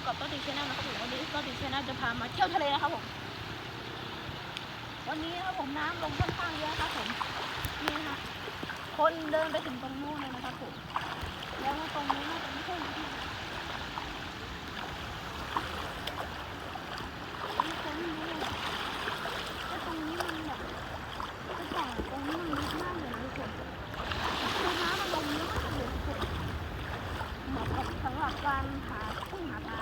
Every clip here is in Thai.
บกับต้นตีชแนลนะครับผมวันนี้ต้นตีชแนลจะพามาเที่ยวทะเลนะครับผมวันนี้นะครับผมน้ำลงค่อนข้างเยอะครับผมนี่นะฮะคนเดินไปถึงตรงนู้นเลยนะครับผมแล้วตรงนี้น่าจะไม่ใช่ที่คนนี้แต่ตรงนี้มันแบบแต่ก่อนตรงนี้มันลึกมากเลยนะทุกคนคือน้ำมันลงเยอะมากเลยทุกคนเหมาะกับสำหรับการหากุ้งหาปลา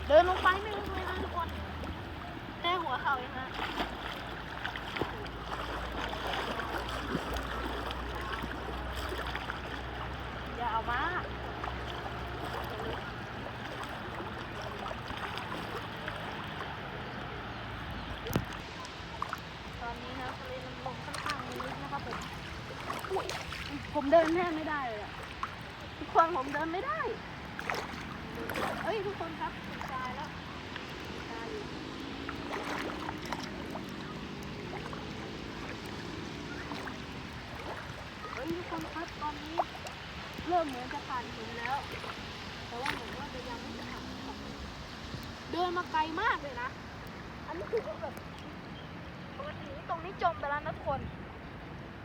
เดินลงไปไม่ลึกเลยนะทุกคนแค่หัวเข่าเองนะอย่าเอามาตอนนี้นะทะเลมันลงค่อนข้างลึกนะครับผมเดินแทบไม่ได้เลยอะทุกคนผมเดินไม่ได้เอ้ยทุกคนครับถึงทรายแล้วทรายอยู่เฮ้ยทุกคนครับตอนนี้เริ่มเหมือนจะผ่านหินแล้วแต่ว่าเหมือนว่าจะยังไม่ผ่านเดินมาไกลมากเลยนะอันนี้คือแบบปกติตรงนี้จมไปแล้วนะทุกคน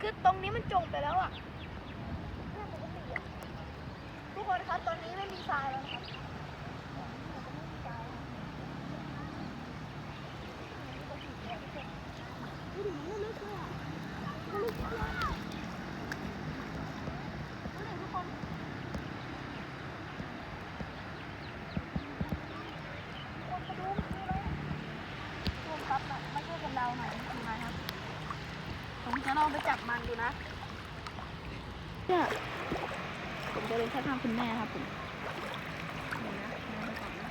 คือตรงนี้มันจมไปแล้วอ่ะทุกคนครับตอนนี้ไม่มีทรายแล้วนะครับดูดิมันลึกเลยอ่ะมันลึกมากดูดิทุกคนมาดูเลยดูครับมาช่วยกันเดาหน่อยคืออะไรครับผมจะลองไปจับมันดูนะเนี่ยผมจะเป็นแค่ทางคุณแม่ครับผม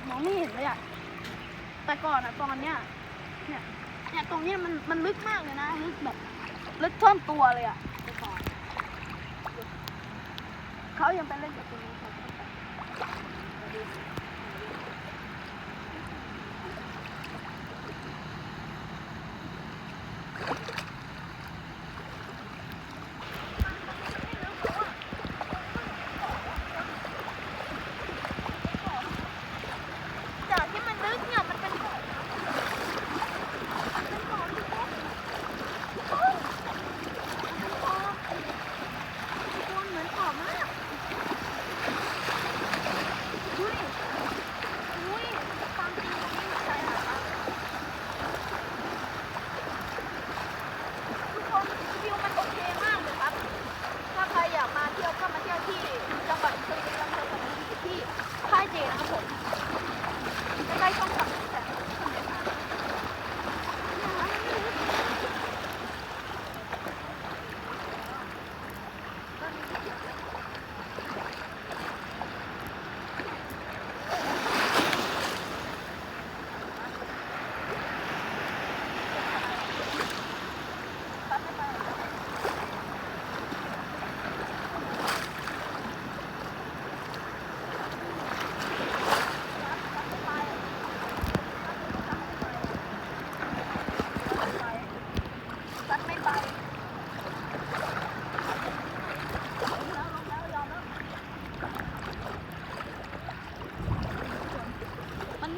มองไม่เห็นเลยอ่ะแต่ก่อนอ่ะตอนเนี้ยเนี่ยตรงนี้มันลึกมากเลยนะลึกแบบลึกท่วมตัวเลยอ่ะแต่ก่อนเขายังไปเล่นกับตรงนี้ครับจากที่มันลึกเนี่ยมันเป็นบ่อเหมือนบ่อมากดูดิอุ้ยตามจริงตรงนี้ใจหายมากทุกคนวิวมันโอเคมากเลยครับถ้าใครอยากมาเที่ยวก็มาเที่ยวที่จังหวัดชลบุรีอำเภอสัตหีบที่ค่ายเจนะครับผมใกล้ๆช่องฝั่งแต่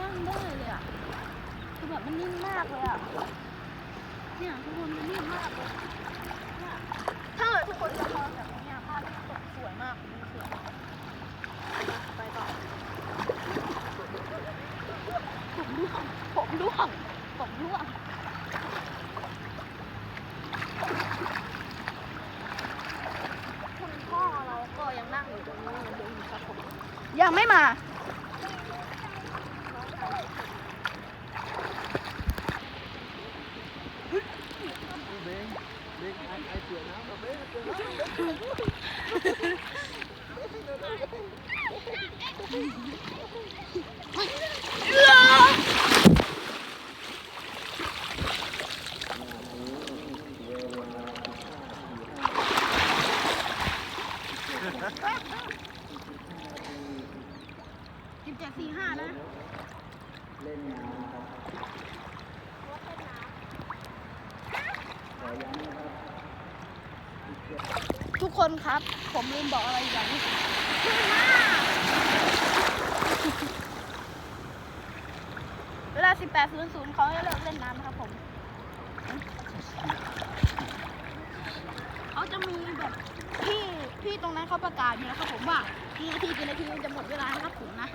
นั่งได้เลยอ่ะคือแบบมันนิ่มมากเลยอ่ะเนี่ยทุกคนมันนิ่มมากเลยเนี่ยถ้าเกิดทุกคนจะมองแบบนี้ภาพที่สวยมากมันสวยไปต่อผมร่วงคุณพ่อเราก็ยังนั่งอยู่ตรงนี้ยังเดินอยู่ครับผมยังไม่มา1745นะเล่นน้ำครับขอย้ำนะครับ ทุกคนครับ ผมลืมบอกอะไรอย่างนี้เวลา 18:00 เขาจะเลิกเล่นน้ำนะครับผม เขาจะมีแบบพี่ตรงนั้นเขาประกาศอยู่นะครับผมว่ากี่นาทีจะหมดเวลานะครับผมนะ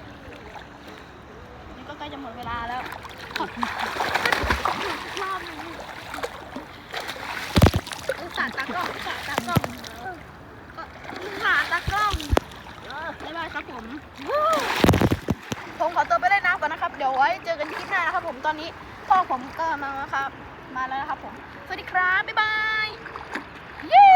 นี่ก็ใกล้จะหมดเวลาแล้วรอบนึงสาดตากล้องบ๊ายบายครับผมขอตัวไปเล่นน้ำก่อนนะครับ เดี๋ยวไว้เจอกันที่คลิปหน้านะครับผมตอนนี้พ่อผมก็มาแล้วครับ มาแล้วนะครับผม สวัสดีครับ บ๊ายบาย เย้